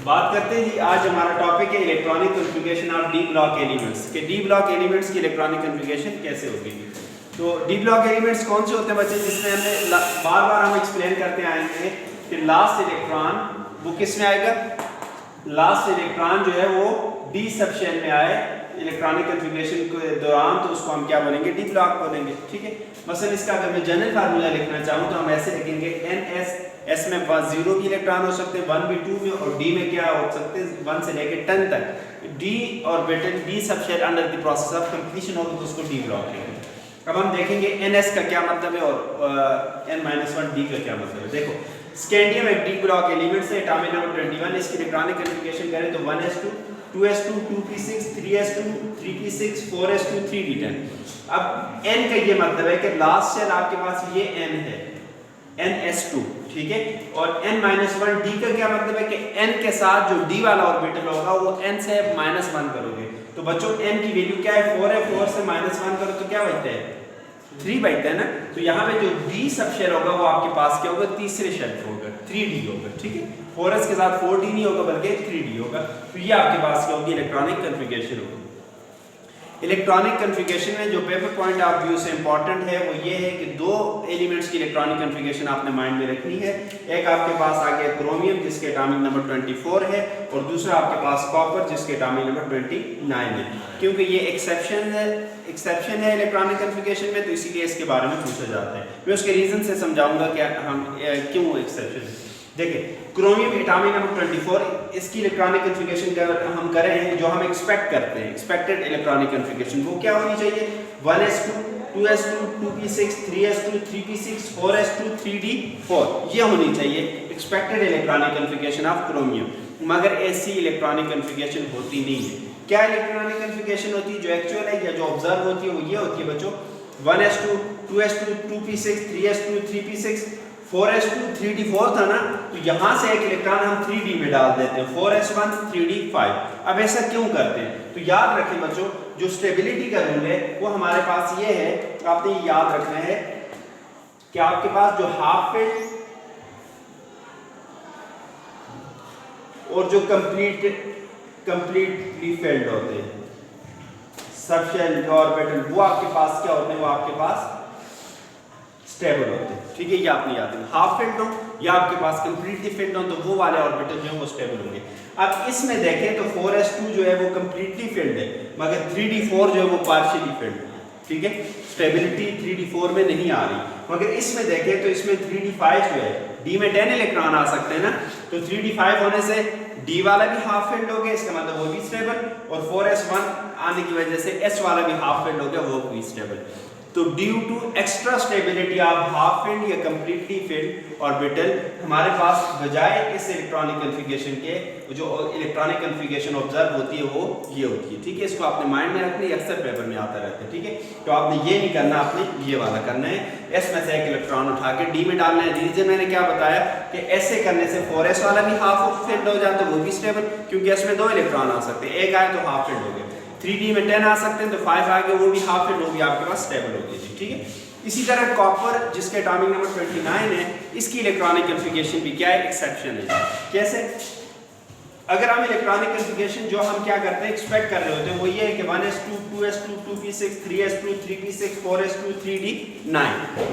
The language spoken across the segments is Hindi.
बात करते हैं जी। आज हमारा टॉपिक है electronic configuration of D block elements के डी ब्लॉक एलिमेंट्स की इलेक्ट्रॉनिक कॉन्फ़िगरेशन कैसे होगी। तो डी ब्लॉक एलिमेंट्स कौन से होते हैं बच्चे, जिसमें हमने बार बार हम एक्सप्लेन करते आए हैं कि लास्ट इलेक्ट्रॉन वो किस में आएगा, लास्ट इलेक्ट्रॉन जो है वो डी सब शेल में आए इलेक्ट्रॉनिक कॉन्फ़िगरेशन के दौरान, तो उसको हम क्या बोलेंगे, डी ब्लॉक बोलेंगे। ठीक है, मसलन इसका अगर मैं जनरल फार्मूला लिखना चाहूँ तो हम ऐसे लिखेंगे NS, एस में 0 भी इलेक्ट्रॉन हो सकते हैं, 1 भी 2 में, और डी में क्या हो सकते हैं 1 से लेकर 10 तक। D orbital D sub shell under the process of completion होगी तो उसको डी ब्लॉक कहेंगे। अब हम देखेंगे NS का क्या मतलब है और N-1 डी का क्या मतलब है। देखो स्कैंडियम एक डी ब्लॉक एलिमेंट है, एटॉमिक नंबर 21, इसकी इलेक्ट्रॉनिक कॉन्फ़िगरेशन करें तो 1s2 2s2 2p6 3s2 3p6 4s2 3d10। अब n का ये मतलब है कि लास्ट शेल आपके पास ये n है NS2, ठीक है, और N-1 D का क्या मतलब है कि n के साथ जो D वाला ऑर्बिटल होगा वो n से -1 करोगे तो बच्चों n की वैल्यू क्या है 4 है, 4 से -1 करो तो क्या बचता है 3 बचता है ना। तो यहाँ पे जो D सब शेल होगा वो आपके पास क्या होगा, तीसरे शेल पे होगा 3D होगा। ठीक है, 4s के साथ 4D नहीं होगा बल्कि 3D होगा। तो ये आपके पास क्या होगी, इलेक्ट्रॉनिक कॉन्फ़िगरेशन होगी। इलेक्ट्रॉनिक कॉन्फ़िगरेशन में जो पेपर पॉइंट ऑफ व्यू से इंपॉर्टेंट है वो ये है कि दो एलिमेंट्स की इलेक्ट्रॉनिक कॉन्फ़िगरेशन आपने माइंड में रखनी है। एक आपके पास आ गया क्रोमियम जिसके एटॉमिक नंबर 24 है, और दूसरा आपके पास कॉपर जिसके एटॉमिक नंबर 29 है। क्योंकि ये एक्सेप्शन है इलेक्ट्रॉनिक कॉन्फ़िगरेशन में, तो इसीलिए इसके बारे में पूछा जाता है। मैं उसके रीज़न से समझाऊंगा कि हम क्यों एक्सेप्शन है। देखिए क्रोमियम एटॉमिक नंबर 24, इसकी इलेक्ट्रॉनिक कॉन्फ़िगरेशन हम कर रहे हैं जो हम एक्सपेक्ट करते हैं, एक्सपेक्टेड इलेक्ट्रॉनिक कॉन्फ़िगरेशन वो क्या होनी चाहिए, 1s2 2s2 2p6 3s2 3p6 4s2 3d4, ये होनी चाहिए expected electronic configuration of chromium. मगर ऐसी इलेक्ट्रॉनिक कॉन्फ़िगरेशन होती नहीं है। क्या इलेक्ट्रॉनिक कॉन्फ़िगरेशन होती है जो एक्चुअल है या जो ऑब्जर्व होती है वो ये होती है बच्चों, 1s2 2s2 2p6 3s2 3p6 4s2 3d4 था ना, तो यहाँ से एक इलेक्ट्रॉन हम 3d में डाल देते हैं 4s1 3d5। अब ऐसा क्यों करते हैं, तो याद रखें बच्चों जो स्टेबिलिटी का रूल है वो हमारे पास ये है, आपने ये याद रखना है कि आपके पास जो हाफ फील्ड और जो कंप्लीटली फील्ड होते हैं सब शेल ऑर्बिटल, वो आपके पास क्या होते हैं, वो आपके पास स्टेबल होते हैं। ठीक है, ये आपने याद रखना, हाफ फील्ड हो या आपके पास कंप्लीटली फील्ड हो तो वो वाले ऑर्बिटल जो है वो स्टेबल होंगे। अब इसमें देखें तो 4s2 जो है वो कंप्लीटली फील्ड है, मगर 3d4 जो है वो पार्शियली फील्ड है। ठीक है, स्टेबिलिटी 3d4 में नहीं आ रही। मगर इसमें देखें तो इसमें 3d5 जो है, d में 10 इलेक्ट्रॉन आ सकते हैं ना, तो 3d5 होने से d वाला भी हाफ फील्ड हो गया, इसका मतलब वो भी स्टेबल, और 4s1 आने की वजह से s वाला भी हाफ फील्ड हो गया, वो भी स्टेबल। तो due to extra stability of half filled या कंप्लीटली फील्ड ऑर्बिटल, हमारे पास बजाय इस इलेक्ट्रॉनिक कॉन्फ़िगरेशन के जो इलेक्ट्रॉनिक कॉन्फ़िगरेशन ऑब्जर्व होती है वो ये होती है। ठीक है, इसको आपने माइंड में रखना है, अक्सर पेपर में आता रहता है। ठीक है, तो आपने ये नहीं करना, आपने ये वाला करना है, एस में से एक इलेक्ट्रॉन उठा के डी में डालना है। रीजन मैंने क्या बताया कि ऐसे करने से 4s वाला भी हाफ फील्ड हो जाता है, वो भी स्टेबल, क्योंकि एस में 2 इलेक्ट्रॉन आ सकते हैं, एक आए तो हाफ फील्ड हो गया, 3d में 10 आ सकते हैं तो 5 आ गए, वो भी हाफ फील्ड, वो भी आपके पास स्टेबल होगी। ठीक है, इसी तरह कॉपर जिसके एटॉमिक नंबर 29 है, इसकी इलेक्ट्रॉनिक कॉन्फ़िगरेशन भी क्या है, एक्सेप्शन है। कैसे, अगर हम इलेक्ट्रॉनिक कॉन्फ़िगरेशन जो हम क्या करते हैं एक्सपेक्ट कर रहे होते हैं वो ये है कि 1s2 2s2 2p6 3s2 3p6 4s2 3d9,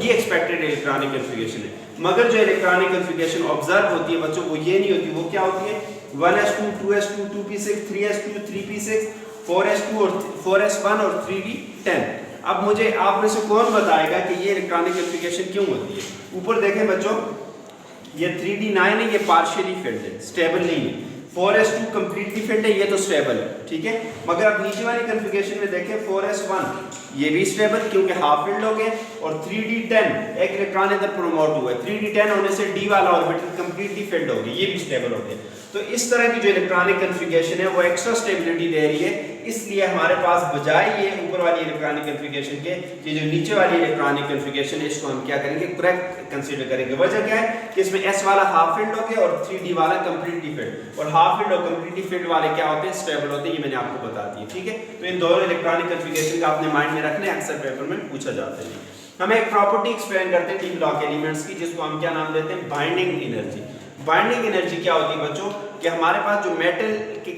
ये एक्सपेक्टेड इलेक्ट्रॉनिक कॉन्फ़िगरेशन है। मगर जो इलेक्ट्रॉनिक कॉन्फ़िगरेशन ऑब्जर्व होती है बच्चों वो ये नहीं होती, वो क्या होती है 1s2 2s2 2p6 3s2 3p6 4s2 और 4s1 और 3d10। अब मुझे आप में से कौन बताएगा कि ये इलेक्ट्रॉनिक कॉन्फ़िगरेशन क्यों होती है। ऊपर देखें बच्चों, ये 3d9 है, ये पार्शियली फील्ड है, स्टेबल नहीं है। 4s2 कंप्लीटली फील्ड है, ये तो स्टेबल है। ठीक है, मगर अब नीचे वाली कॉन्फ़िगरेशन में देखें 4s1 ये भी स्टेबल क्योंकि हाफ फील्ड हो गए, और 3d10 एक इलेक्ट्रॉन इधर प्रोमोट हुआ है, 3d10 होने से d वाला ऑर्बिटल कंप्लीटली फील्ड हो गया, ये भी स्टेबल हो गया। तो इस तरह की जो इलेक्ट्रॉनिक कॉन्फ़िगरेशन है वो एक्स्ट्रा स्टेबिलिटी दे रही है, इसलिए हमारे पास बजाय ये ऊपर वाली इलेक्ट्रॉनिक कॉन्फ़िगरेशन के ये जो नीचे वाली इलेक्ट्रॉनिक कॉन्फ़िगरेशन है इसको हम क्या करेंगे, करेक्ट कंसीडर करेंगे। वजह क्या है कि इसमें s वाला हाफ फील्ड हो गया और 3d वाला कंप्लीटली फील्ड, और हाफ फील्ड और कंप्लीटली फील्ड वाले क्या होते हैं, स्टेबल होते हैं, ये मैंने आपको बता दिया। ठीक है, तो इन दोनों इलेक्ट्रॉनिक कॉन्फ़िगरेशन का आपने माइंड में रखना है, अक्सर पेपर में पूछा जाता है। हम एक प्रॉपर्टी एक्सप्लेन करते हैं डी ब्लॉक एलिमेंट्स की, जिसको हम क्या नाम देते हैं, बाइंडिंग एनर्जी। बाइंडिंग एनर्जी क्या होती है बच्चों कि हमारे पास जो मेटल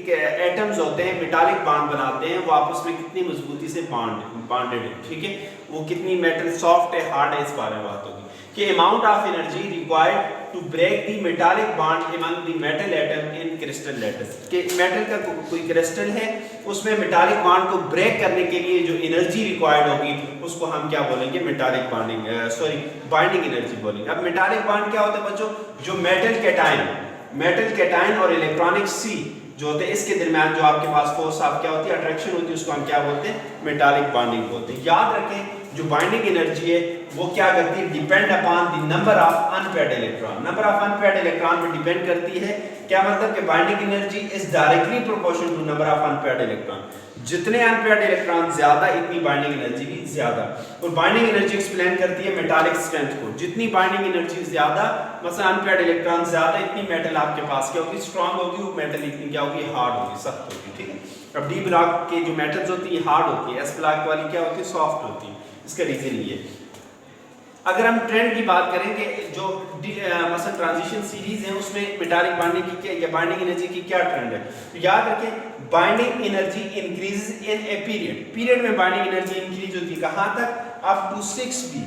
के एटम्स होते हैं मेटालिक बॉन्ड बनाते हैं वो आपस में कितनी मजबूती से बॉन्डेड है, ठीक है, वो कितनी मेटल सॉफ्ट है हार्ड है, इस बारे में बात होगी कि amount of energy required to break the metallic bond among the metal atom in crystal lattice कि मेटल का कोई क्रिस्टल है उसमें मेटालिक बॉन्ड को ब्रेक करने के लिए जो एनर्जी रिक्वायर्ड होगी उसको हम क्या बोलेंगे मेटालिक बॉन्डिंग बाइंडिंग एनर्जी बोलेंगे। अब मेटालिक बॉन्ड क्या होता है बच्चों, जो मेटल कैटायन और इलेक्ट्रॉनिक सी जो होते हैं इसके दरमियान जो आपके पास फोर्स ऑफ क्या होती है अट्रैक्शन होती है उसको हम क्या बोलते हैं मेटालिक बॉन्डिंग बोलते हैं। याद रखें जो बाइंडिंग एनर्जी है वो क्या करती है depend upon the number of unpaired electron, number of unpaired electron पे डिपेंड करती है। क्या मतलब कि binding energy is directly proportional to number of unpaired electron, जितने अनपेयर्ड इलेक्ट्रॉन ज्यादा इतनी बाइंडिंग एनर्जी भी ज्यादा। और बाइंडिंग एनर्जी एक्सप्लेन करती है मेटालिक स्ट्रेंथ को, जितनी बाइंडिंग एनर्जी ज्यादा मतलब अनपेयर्ड इलेक्ट्रॉन ज्यादा इतनी मेटल आपके पास क्या होगी स्ट्रांग होगी, वो मेटल इतनी क्या होगी हार्ड होगी, सख्त होगी, ठीक है। अब डी ब्लॉक के जो मेटल्स होती है हार्ड होती है, एस ब्लॉक वाली क्या होती है सॉफ्ट होती है, इसका रीजन ये। अगर हम ट्रेंड की बात करें कि जो मतलब ट्रांजिशन सीरीज है उसमें मेटालिक बाइंडिंग की क्या या बाइंडिंग एनर्जी की क्या ट्रेंड है, तो याद रखें binding energy increase in a period में बाइंडिंग एनर्जी इंक्रीज होती है कहाँ तक, up to 6b,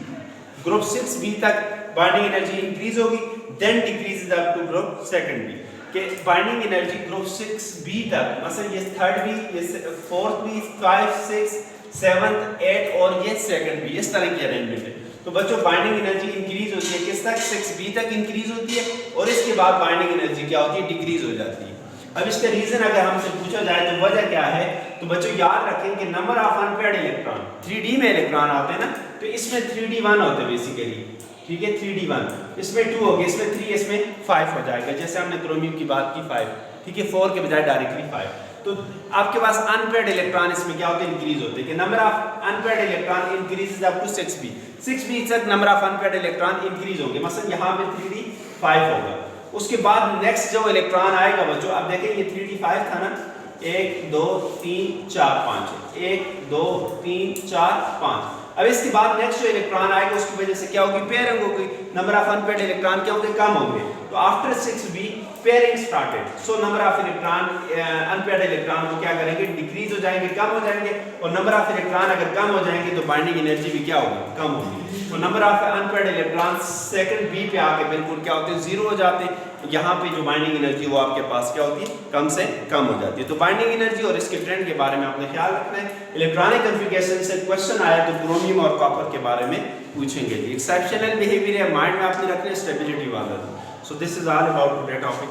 group 6b तक बाइंडिंग एनर्जी इंक्रीज होगी, then decrease up to group 2b के बाइंडिंग एनर्जी ग्रुप 6b तक मतलब ये 3rd b ये 4th b 5 6 7th 8 और ये 2nd b इस तरह की अरेंजमेंट है। तो बच्चों बाइंडिंग एनर्जी इंक्रीज होती है किस तक 6b तक इंक्रीज होती है और इसके बाद बाइंडिंग एनर्जी क्या होती है डिक्रीज हो जाती है। अब इसका रीजन अगर हमसे पूछा जाए तो वजह क्या है, तो बच्चों याद रखें कि number of unpaired electron 3d में इलेक्ट्रॉन आते हैं ना, तो इसमें 3d1 होते हैं बेसिकली, ठीक है 3d1 इसमें 2 हो गए, इसमें 3 इसमें 5 हो जाएगा, जैसे हमने क्रोमियम की बात की 5, ठीक है 4 के बजाय डायरेक्टली 5। तो आपके पास अनपेयर्ड इलेक्ट्रॉन इसमें क्या होते हैं इंक्रीज होते हैं कि number of unpaired electron increases up to 6b तक number of unpaired electron increase होंगे, मतलब यहाँ पे 3d 5 होगा। उसके बाद नेक्स्ट जो इलेक्ट्रॉन आएगा बच्चों, अब देखें ये 3d 5 था ना, 1 2 3 4 5 1 2 3 4 5। अब इसके बाद नेक्स्ट जो इलेक्ट्रॉन आएगा उसकी वजह से क्या होगी पेयरिंग होगी, नंबर ऑफ अनपेयर्ड इलेक्ट्रॉन क्या होंगे कम होंगे। तो after 6b pairing started, so number of electron unpaired electron वो क्या करेंगे डिक्रीज हो जाएंगे, कम हो जाएंगे, और नंबर ऑफ इलेक्ट्रॉन अगर कम हो जाएंगे तो बाइंडिंग एनर्जी भी क्या होगी कम होगी। तो number of unpaired electron 2nd b पे आके बिल्कुल क्या होते हैं जीरो हो जाते हैं, यहाँ पे जो बाइंडिंग एनर्जी वो आपके पास क्या होती है कम से कम हो जाती है। तो बाइंडिंग एनर्जी और इसके ट्रेंड के बारे में आपने ख्याल रखना है। इलेक्ट्रॉनिक कॉन्फ़िगरेशन से क्वेश्चन आया तो क्रोमियम और कॉपर के बारे में पूछेंगे। एक्सेप्शनल बिहेवियर है माइंड में आपने रखना है, स्टेबिलिटी वाला। So this is all about today topic.